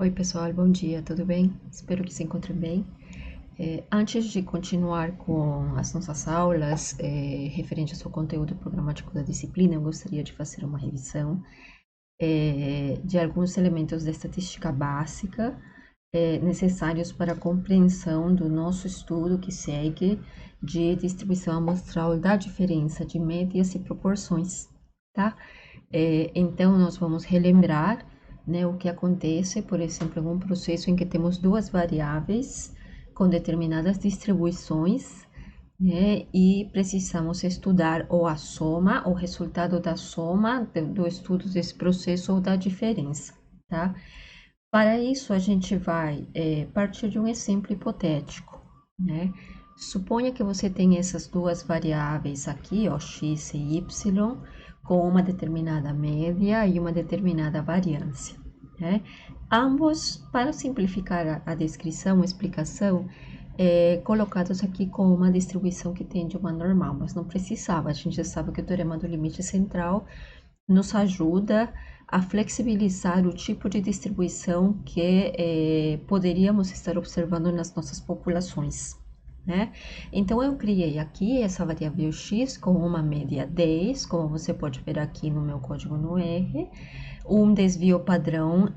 Oi, pessoal, bom dia, tudo bem? Espero que se encontrem bem. Antes de continuar com as nossas aulas referentes ao conteúdo programático da disciplina, eu gostaria de fazer uma revisão de alguns elementos da estatística básica necessários para a compreensão do nosso estudo que segue de distribuição amostral da diferença de médias e proporções, tá? Então, nós vamos relembrar, né, o que acontece, por exemplo, em um processo em que temos duas variáveis com determinadas distribuições, né, e precisamos estudar ou a soma, o resultado da soma do estudo desse processo ou da diferença, tá? Para isso, a gente vai partir de um exemplo hipotético, né? Suponha que você tem essas duas variáveis aqui, ó, x e y, com uma determinada média e uma determinada variância, né? Ambos, para simplificar a descrição, a explicação, colocados aqui com uma distribuição que tende a uma normal, mas não precisava. A gente já sabe que o teorema do limite central nos ajuda a flexibilizar o tipo de distribuição que poderíamos estar observando nas nossas populações, né? Então, eu criei aqui essa variável x com uma média 10, como você pode ver aqui no meu código no R, um desvio padrão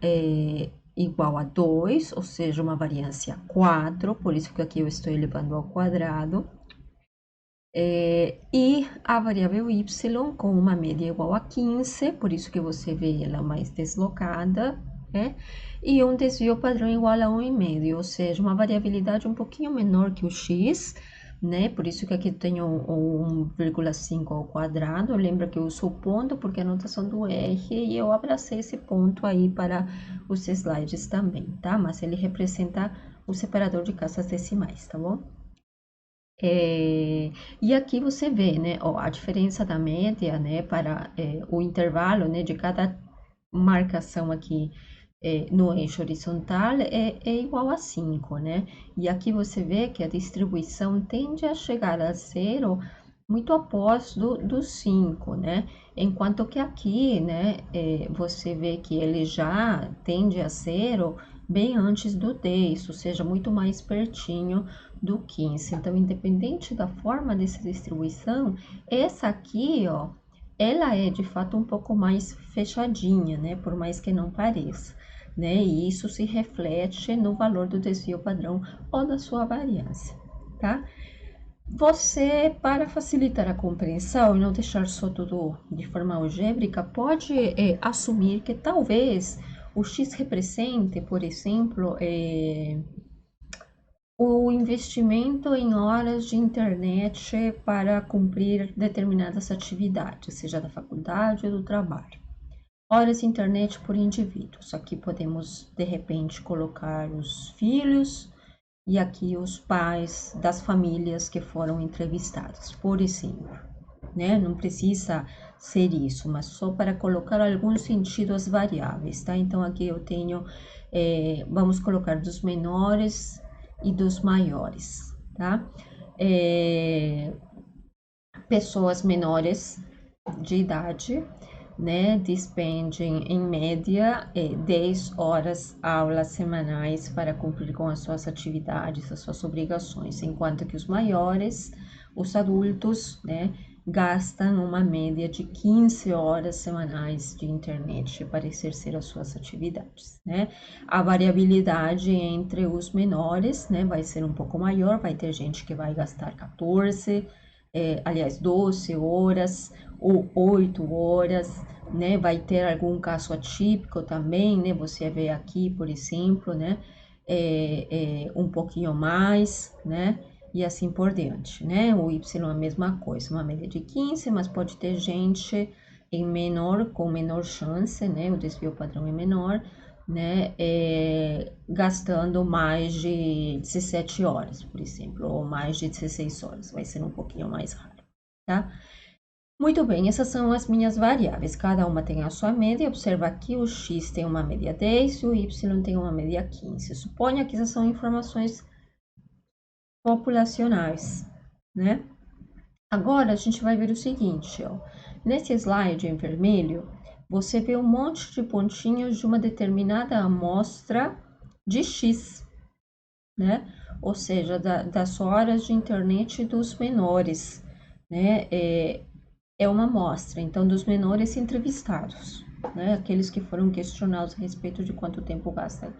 igual a 2, ou seja, uma variância 4, por isso que aqui eu estou elevando ao quadrado, e a variável y com uma média igual a 15, por isso que você vê ela mais deslocada, né? E um desvio padrão igual a 1,5, ou seja, uma variabilidade um pouquinho menor que o x, né? Por isso que aqui tenho 1,5 ao quadrado. Lembra que eu uso o ponto porque é a notação do R e eu abracei esse ponto aí para os slides também, tá? Mas ele representa o separador de casas decimais, tá bom? E aqui você vê, né, ó, a diferença da média, né, para o intervalo, né, de cada marcação aqui no eixo horizontal é igual a 5, né? E aqui você vê que a distribuição tende a chegar a zero muito após do 5, né? Enquanto que aqui, né, você vê que ele já tende a zero bem antes do 10, ou seja, muito mais pertinho do 15. Então, independente da forma dessa distribuição, essa aqui, ó, ela é de fato um pouco mais fechadinha, né? Por mais que não pareça, né? E isso se reflete no valor do desvio padrão ou da sua variância, tá? Você, para facilitar a compreensão e não deixar só tudo de forma algébrica, pode assumir que talvez o x represente, por exemplo, o investimento em horas de internet para cumprir determinadas atividades, seja da faculdade ou do trabalho. Horas de internet por indivíduos. Aqui podemos, de repente, colocar os filhos e aqui os pais das famílias que foram entrevistadas, por exemplo. Né? Não precisa ser isso, mas só para colocar algum sentido às variáveis, tá? Então, aqui eu tenho, vamos colocar dos menores e dos maiores, tá? Pessoas menores de idade, né, despendem em média 10 horas aulas semanais para cumprir com as suas atividades, as suas obrigações, enquanto que os maiores, os adultos, né, gastam uma média de 15 horas semanais de internet para exercer as suas atividades, né? A variabilidade entre os menores, né, vai ser um pouco maior, vai ter gente que vai gastar 14, aliás, 12 horas ou 8 horas, né? Vai ter algum caso atípico também, né? Você vê aqui, por exemplo, né? Um pouquinho mais, né? E assim por diante, né? O Y é a mesma coisa, uma média de 15, mas pode ter gente em menor, com menor chance, né? O desvio padrão é menor, né? Gastando mais de 17 horas, por exemplo, ou mais de 16 horas, vai ser um pouquinho mais raro, tá? Muito bem, essas são as minhas variáveis, cada uma tem a sua média. Observa aqui, o x tem uma média 10 e o y tem uma média 15. Suponha que essas são informações populacionais, né? Agora, a gente vai ver o seguinte, ó. Nesse slide em vermelho, você vê um monte de pontinhos de uma determinada amostra de X, né? Ou seja, das horas de internet dos menores, né? É uma amostra, então, dos menores entrevistados, né? Aqueles que foram questionados a respeito de quanto tempo gasta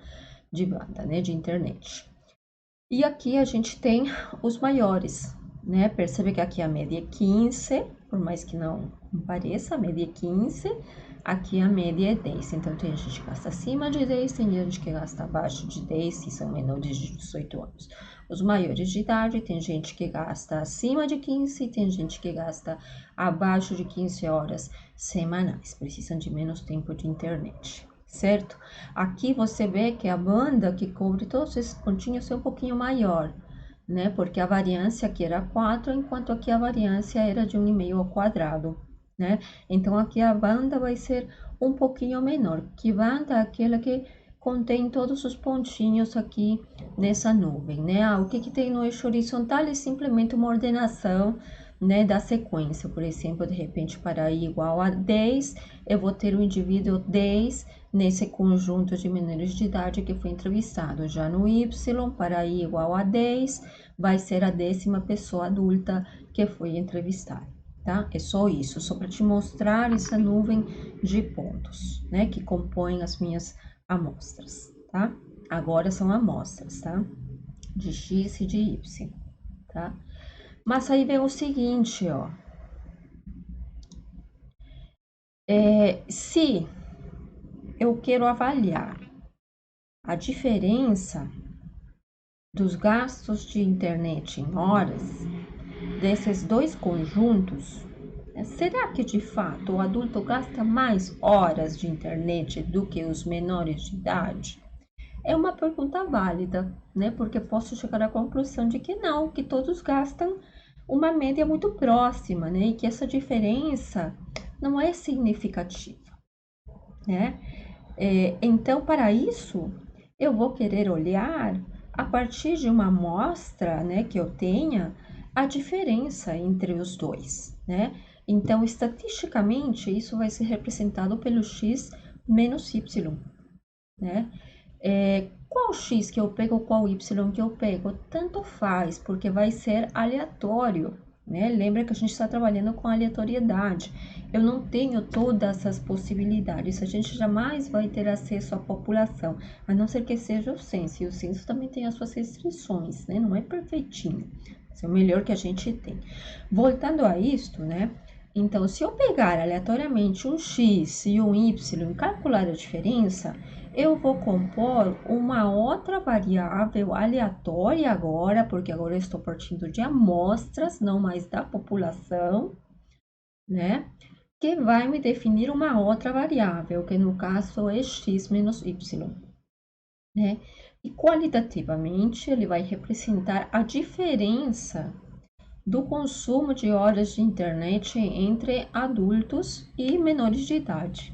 de banda, né? De internet. E aqui a gente tem os maiores, né? Percebe que aqui a média é 15, por mais que não pareça, a média é 15, aqui a média é 10. Então, tem gente que gasta acima de 10, tem gente que gasta abaixo de 10, e são menores de 18 anos. Os maiores de idade, tem gente que gasta acima de 15, e tem gente que gasta abaixo de 15 horas semanais, precisam de menos tempo de internet. Certo? Aqui você vê que a banda que cobre todos esses pontinhos é um pouquinho maior, né? Porque a variância aqui era 4, enquanto aqui a variância era de 1,5 ao quadrado, né? Então, aqui a banda vai ser um pouquinho menor. Que banda é aquela que contém todos os pontinhos aqui nessa nuvem, né? O que tem no eixo horizontal é simplesmente uma ordenação, né, da sequência. Por exemplo, de repente, para i igual a 10, eu vou ter o indivíduo 10 nesse conjunto de menores de idade que foi entrevistado. Já no Y, para i igual a 10, vai ser a 10ª pessoa adulta que foi entrevistada, tá? É só isso, só para te mostrar essa nuvem de pontos, né, que compõem as minhas amostras, tá? Agora são amostras, tá? De X e de Y, tá? Mas aí vem o seguinte, ó. Se eu quero avaliar a diferença dos gastos de internet em horas desses dois conjuntos, será que de fato o adulto gasta mais horas de internet do que os menores de idade? É uma pergunta válida, né? Porque posso chegar à conclusão de que não, que todos gastam uma média muito próxima, né? E que essa diferença não é significativa, né? Então, para isso, eu vou querer olhar a partir de uma amostra, né, que eu tenha a diferença entre os dois, né? Então, estatisticamente, isso vai ser representado pelo x menos y, né? Qual x que eu pego, qual y que eu pego, tanto faz, porque vai ser aleatório, né? Lembra que a gente está trabalhando com aleatoriedade. Eu não tenho todas essas possibilidades, a gente jamais vai ter acesso à população, a não ser que seja o censo, e o censo também tem as suas restrições, né? Não é perfeitinho, é o melhor que a gente tem. Voltando a isto, né? Então, se eu pegar aleatoriamente um x e um y e calcular a diferença, eu vou compor uma outra variável aleatória agora, porque agora eu estou partindo de amostras, não mais da população, né? Que vai me definir uma outra variável, que no caso é x menos y, né? E qualitativamente ele vai representar a diferença do consumo de horas de internet entre adultos e menores de idade,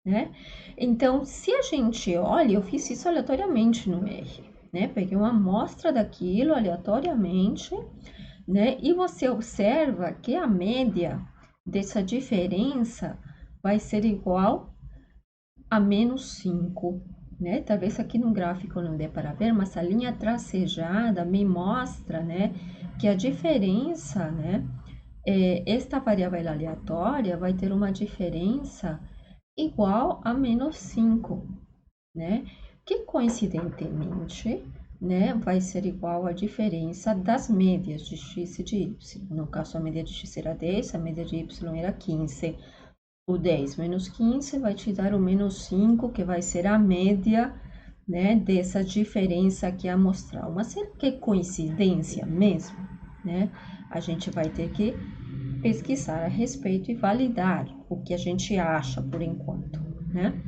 né? Então, se a gente olha, eu fiz isso aleatoriamente no R, né? Peguei uma amostra daquilo aleatoriamente, né? E você observa que a média dessa diferença vai ser igual a menos 5, né? Talvez aqui no gráfico não dê para ver, mas a linha tracejada me mostra, né, que a diferença, né, esta variável aleatória vai ter uma diferença igual a menos 5, né? Que coincidentemente, né, vai ser igual à diferença das médias de x e de y. No caso, a média de x era 10, a média de y era 15. O 10 menos 15 vai te dar o menos 5, que vai ser a média, né, dessa diferença aqui amostral. Mas será que é coincidência mesmo, né? A gente vai ter que pesquisar a respeito e validar o que a gente acha por enquanto, né?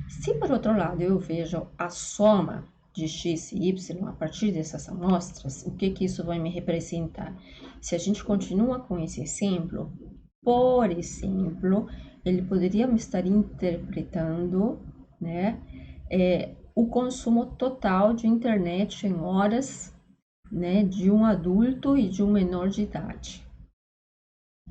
Se por outro lado eu vejo a soma de x e y a partir dessas amostras, o que isso vai me representar? Se a gente continua com esse exemplo, por exemplo, ele poderia me estar interpretando, né, o consumo total de internet em horas, né, de um adulto e de um menor de idade,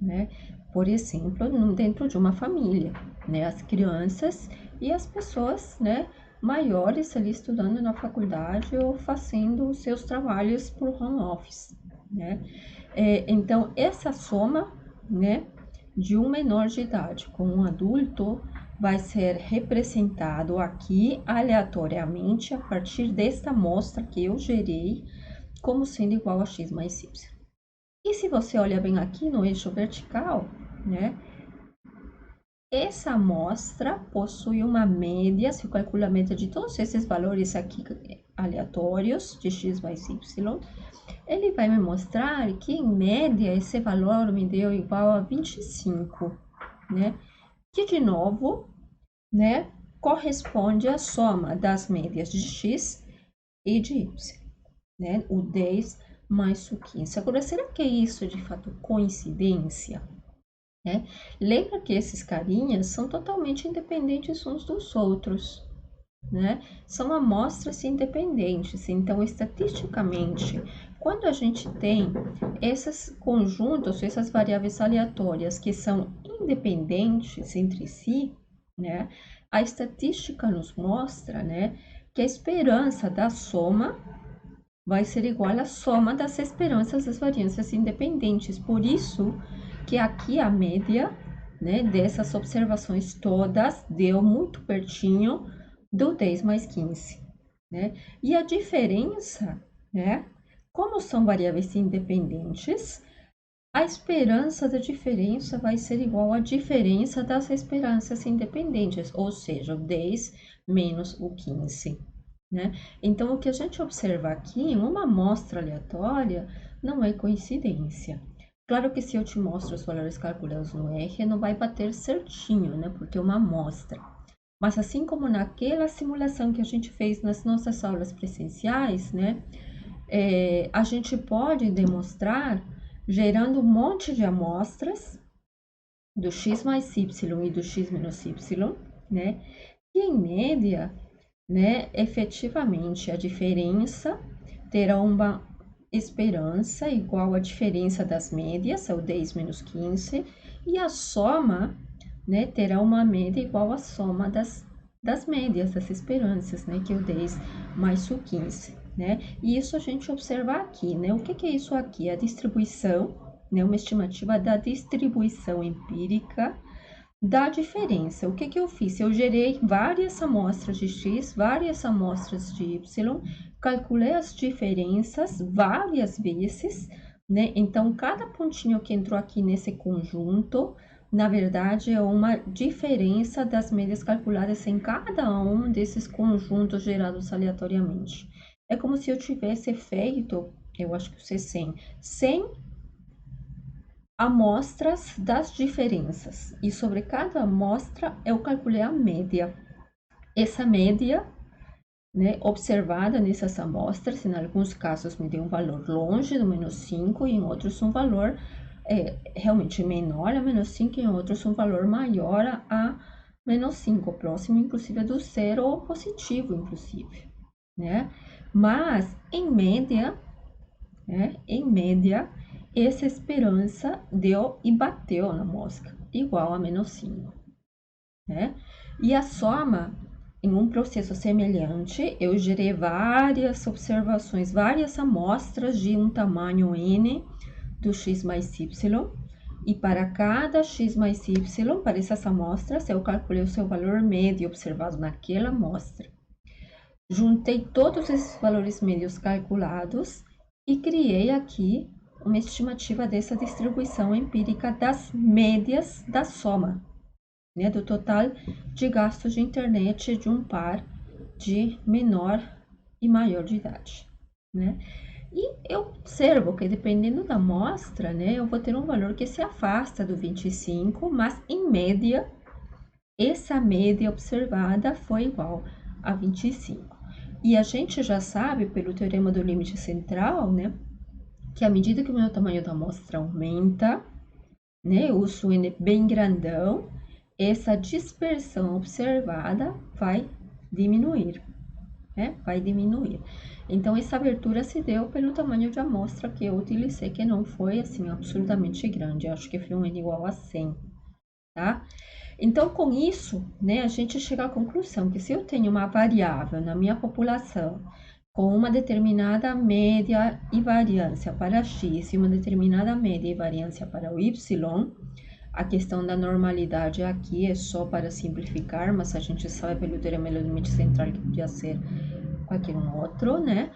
né? por exemplo, dentro de uma família, né? As crianças e as pessoas, né, maiores ali estudando na faculdade ou fazendo os seus trabalhos por home office, né? Então, essa soma, né, de um menor de idade com um adulto vai ser representado aqui aleatoriamente a partir desta amostra que eu gerei como sendo igual a x mais y. E se você olha bem aqui no eixo vertical, né, essa amostra possui uma média, se eu calculo a média de todos esses valores aqui aleatórios de x mais y, ele vai me mostrar que, em média, esse valor me deu igual a 25, né? Que, de novo, né, corresponde à soma das médias de x e de y, né? O 10 mais o 15. Agora, será que é isso, de fato, coincidência? Né? Lembra que esses carinhas são totalmente independentes uns dos outros, né? São amostras independentes. Então, estatisticamente, quando a gente tem esses conjuntos, essas variáveis aleatórias que são independentes entre si, né? A estatística nos mostra, né, que a esperança da soma vai ser igual à soma das esperanças das variâncias independentes. Por isso que aqui a média, né, dessas observações todas deu muito pertinho do 10 mais 15, né? E a diferença, né, como são variáveis independentes, a esperança da diferença vai ser igual à diferença das esperanças independentes, ou seja, o 10 menos o 15. Né? Então, o que a gente observa aqui em uma amostra aleatória não é coincidência. Claro que se eu te mostro os valores calculados no R, não vai bater certinho, né? Porque é uma amostra. Mas assim como naquela simulação que a gente fez nas nossas aulas presenciais, né? A gente pode demonstrar gerando um monte de amostras do x mais y e do x menos y, né? E em média, né, efetivamente a diferença terá uma esperança igual à diferença das médias, é o 10 menos 15, e a soma, né, terá uma média igual à soma das médias, das esperanças, né, que é o 10 mais o 15, né? E isso a gente observa aqui, né? O que é isso aqui? A distribuição, né, uma estimativa da distribuição empírica da diferença. O que eu fiz? Eu gerei várias amostras de x, várias amostras de y, calculei as diferenças várias vezes, né? Então, cada pontinho que entrou aqui nesse conjunto, na verdade, é uma diferença das médias calculadas em cada um desses conjuntos gerados aleatoriamente. É como se eu tivesse feito, eu acho que o 100 amostras das diferenças. E sobre cada amostra, eu calculei a média. Essa média, né, observada nessas amostras, em alguns casos me deu um valor longe do menos 5, e em outros um valor realmente menor a menos 5, e em outros um valor maior a menos 5, próximo inclusive do zero ou positivo, inclusive, né? Mas, em média, essa esperança deu e bateu na mosca, igual a menos 5, né? E a soma, em um processo semelhante, eu gerei várias observações, várias amostras de um tamanho n do x mais y, e para cada x mais y, para essas amostras, eu calculei o seu valor médio observado naquela amostra. Juntei todos esses valores médios calculados e criei aqui uma estimativa dessa distribuição empírica das médias da soma, né, do total de gastos de internet de um par de menor e maior de idade, né? E eu observo que, dependendo da amostra, né, eu vou ter um valor que se afasta do 25, mas, em média, essa média observada foi igual a 25. E a gente já sabe, pelo teorema do limite central, né, que à medida que o meu tamanho da amostra aumenta, né, o N bem grandão, essa dispersão observada vai diminuir, né? Vai diminuir. Então, essa abertura se deu pelo tamanho de amostra que eu utilizei, que não foi, assim, absolutamente grande. Eu acho que foi um N igual a 100, tá? Então, com isso, né, a gente chega à conclusão que se eu tenho uma variável na minha população com uma determinada média e variância para x e uma determinada média e variância para o y, a questão da normalidade aqui é só para simplificar, mas a gente sabe pelo teorema do limite central que podia ser qualquer um outro, né?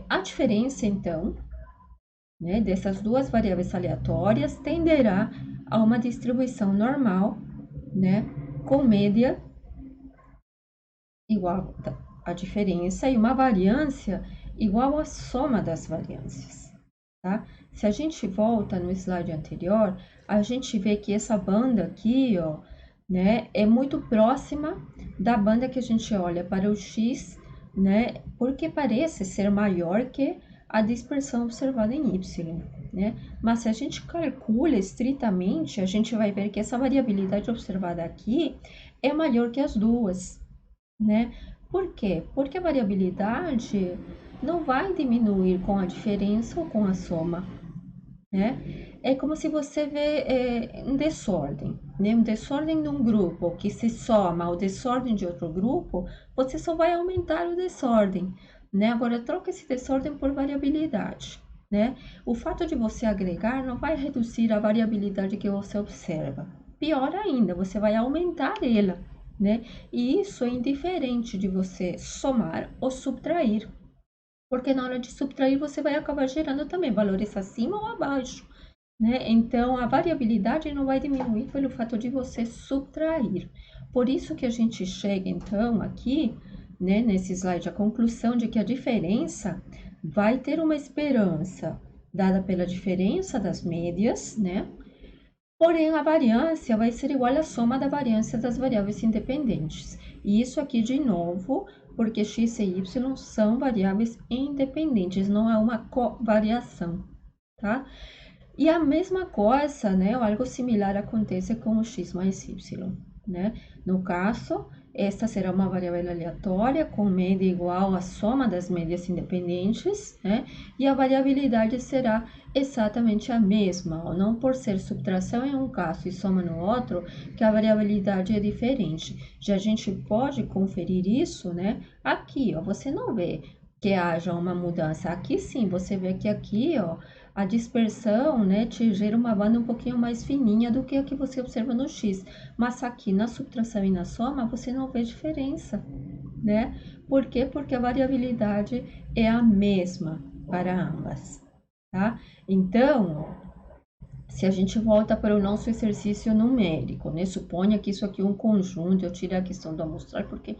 A diferença, então, né, dessas duas variáveis aleatórias tenderá a uma distribuição normal, né, com média igual a diferença e uma variância igual à soma das variâncias, tá? Se a gente volta no slide anterior, a gente vê que essa banda aqui, ó, né, é muito próxima da banda que a gente olha para o x, né, porque parece ser maior que a dispersão observada em y, né? Mas se a gente calcula estritamente, a gente vai ver que essa variabilidade observada aqui é maior que as duas, né? Por quê? Porque a variabilidade não vai diminuir com a diferença ou com a soma, né? É como se você vê um desordem, né? Um desordem num grupo que se soma ao desordem de outro grupo, você só vai aumentar o desordem, né? Agora, troca esse desordem por variabilidade, né? O fato de você agregar não vai reduzir a variabilidade que você observa. Pior ainda, você vai aumentar ela, né? E isso é indiferente de você somar ou subtrair, porque na hora de subtrair você vai acabar gerando também valores acima ou abaixo, né? Então a variabilidade não vai diminuir pelo fato de você subtrair. Por isso que a gente chega então aqui, né, nesse slide, a conclusão de que a diferença vai ter uma esperança dada pela diferença das médias, né? Porém, a variância vai ser igual à soma da variância das variáveis independentes. E isso aqui, de novo, porque x e y são variáveis independentes, não é uma covariação, tá? E a mesma coisa, né, ou algo similar acontece com o x mais y, né? No caso, esta será uma variável aleatória com média igual à soma das médias independentes, né? E a variabilidade será exatamente a mesma, ou não por ser subtração em um caso e soma no outro, que a variabilidade é diferente. Já a gente pode conferir isso, né? Aqui, ó, você não vê que haja uma mudança. Aqui sim, você vê que aqui, ó, a dispersão, né, te gera uma banda um pouquinho mais fininha do que a que você observa no X. Mas aqui na subtração e na soma, você não vê diferença, né? Por quê? Porque a variabilidade é a mesma para ambas, tá? Então, se a gente volta para o nosso exercício numérico, né? Suponha que isso aqui é um conjunto, eu tirei a questão do amostral porque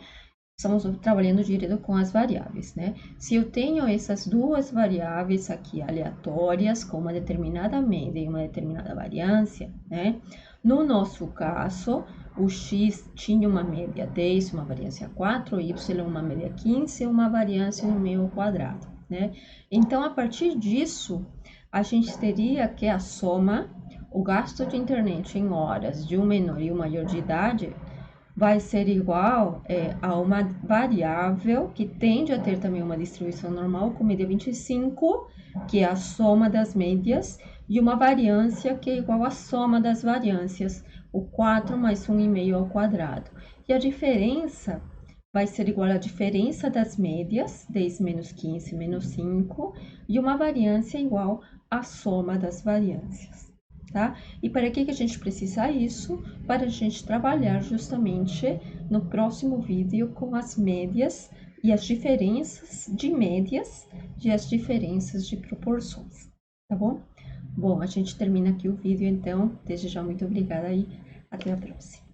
estamos trabalhando direto com as variáveis, né? Se eu tenho essas duas variáveis aqui aleatórias, com uma determinada média e uma determinada variância, né? No nosso caso, o x tinha uma média 10, uma variância 4, y uma média 15 e uma variância no meio ao quadrado, né? Então, a partir disso, a gente teria que a soma, o gasto de internet em horas de um menor e um maior de idade, vai ser igual a uma variável que tende a ter também uma distribuição normal com média 25, que é a soma das médias, e uma variância que é igual à soma das variâncias, o 4 mais 1,5 ao quadrado. E a diferença vai ser igual à diferença das médias, 10 menos 15 menos 5, e uma variância igual à soma das variâncias. Tá? E para que a gente precisa isso? Para a gente trabalhar justamente no próximo vídeo com as médias e as diferenças de médias e as diferenças de proporções, tá bom? Bom, a gente termina aqui o vídeo, então, desde já muito obrigada e até a próxima.